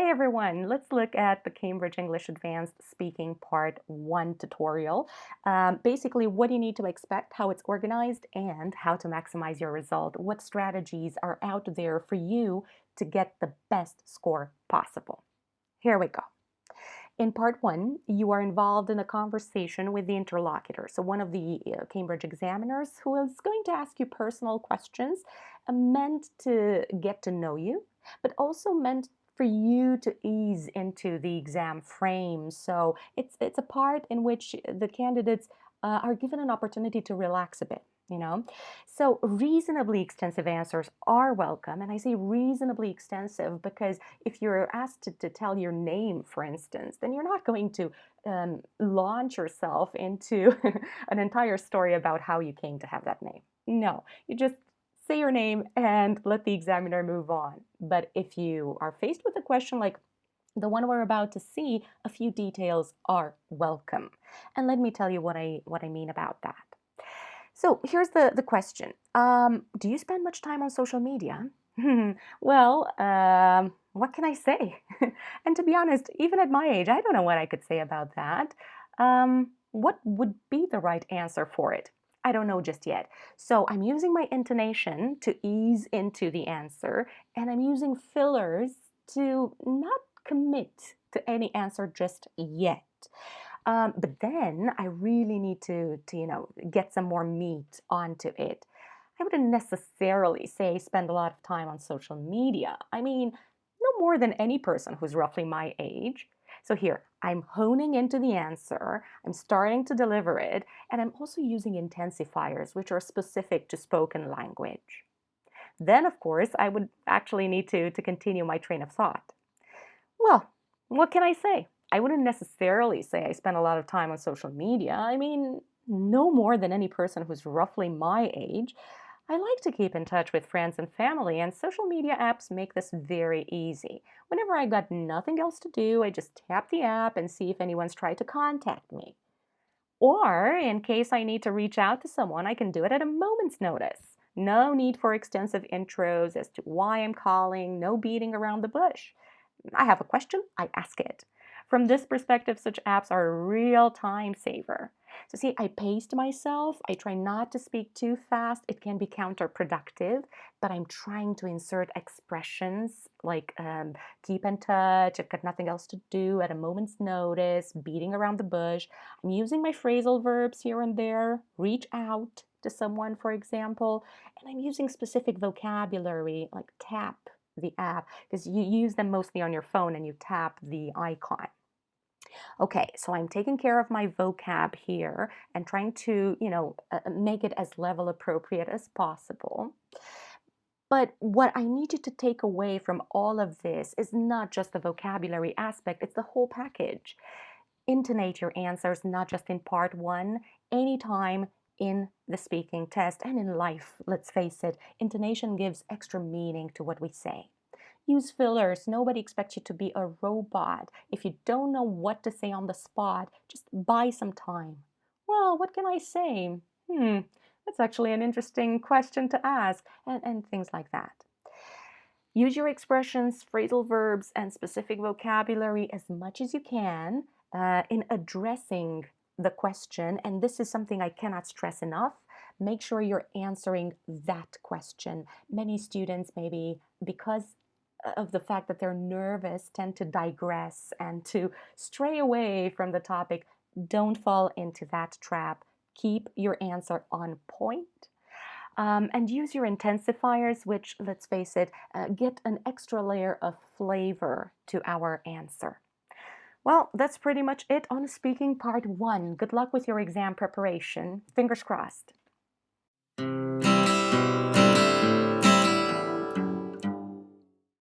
Hey everyone, let's look at the Cambridge English Advanced Speaking Part 1 tutorial. Basically, what you need to expect, how it's organized, and how to maximize your result. What strategies are out there for you to get the best score possible. Here we go. In part 1, you are involved in a conversation with the interlocutor. So one of the Cambridge examiners who is going to ask you personal questions meant to get to know you, but also meant for you to ease into the exam frame. So it's a part in which the candidates are given an opportunity to relax a bit. So reasonably extensive answers are welcome. And I say reasonably extensive because if you're asked to tell your name, for instance, then you're not going to launch yourself into an entire story about how you came to have that name. No, you just say your name and let the examiner move on. But if you are faced with a question like the one we're about to see, a few details are welcome. And let me tell you what I mean about that. So here's the question. Do you spend much time on social media? Well, what can I say? And to be honest, even at my age, I don't know what I could say about that. What would be the right answer for it? I don't know just yet. So I'm using my intonation to ease into the answer, and I'm using fillers to not commit to any answer just yet. But then I really need to get some more meat onto it. I wouldn't necessarily say spend a lot of time on social media. I mean, no more than any person who's roughly my age. So here, I'm honing into the answer, I'm starting to deliver it, and I'm also using intensifiers, which are specific to spoken language. Then, of course, I would actually need to continue my train of thought. Well, what can I say? I wouldn't necessarily say I spend a lot of time on social media. I mean, no more than any person who's roughly my age. I like to keep in touch with friends and family, and social media apps make this very easy. Whenever I got nothing else to do, I just tap the app and see if anyone's tried to contact me. Or, in case I need to reach out to someone, I can do it at a moment's notice. No need for extensive intros as to why I'm calling, no beating around the bush. I have a question, I ask it. From this perspective, such apps are a real time saver. So see, I paced myself. I try not to speak too fast. It can be counterproductive, but I'm trying to insert expressions like keep in touch, I've got nothing else to do, at a moment's notice, beating around the bush. I'm using my phrasal verbs here and there, reach out to someone, for example, and I'm using specific vocabulary like tap the app because you use them mostly on your phone and you tap the icon. Okay, so I'm taking care of my vocab here and trying to make it as level appropriate as possible. But what I need you to take away from all of this is not just the vocabulary aspect, it's the whole package. Intonate your answers not just in part 1, anytime in the speaking test and in life, let's face it, intonation gives extra meaning to what we say. Use fillers. Nobody expects you to be a robot. If you don't know what to say on the spot, just buy some time. Well, what can I say? That's actually an interesting question to ask, and things like that. Use your expressions, phrasal verbs, and specific vocabulary as much as you can in addressing the question. And this is something I cannot stress enough. Make sure you're answering that question. Many students, maybe because of the fact that they're nervous, tend to digress and to stray away from the topic. Don't fall into that trap. Keep your answer on point. And use your intensifiers, which, let's face it, get an extra layer of flavor to our answer. Well, that's pretty much it on speaking part 1. Good luck with your exam preparation. Fingers crossed.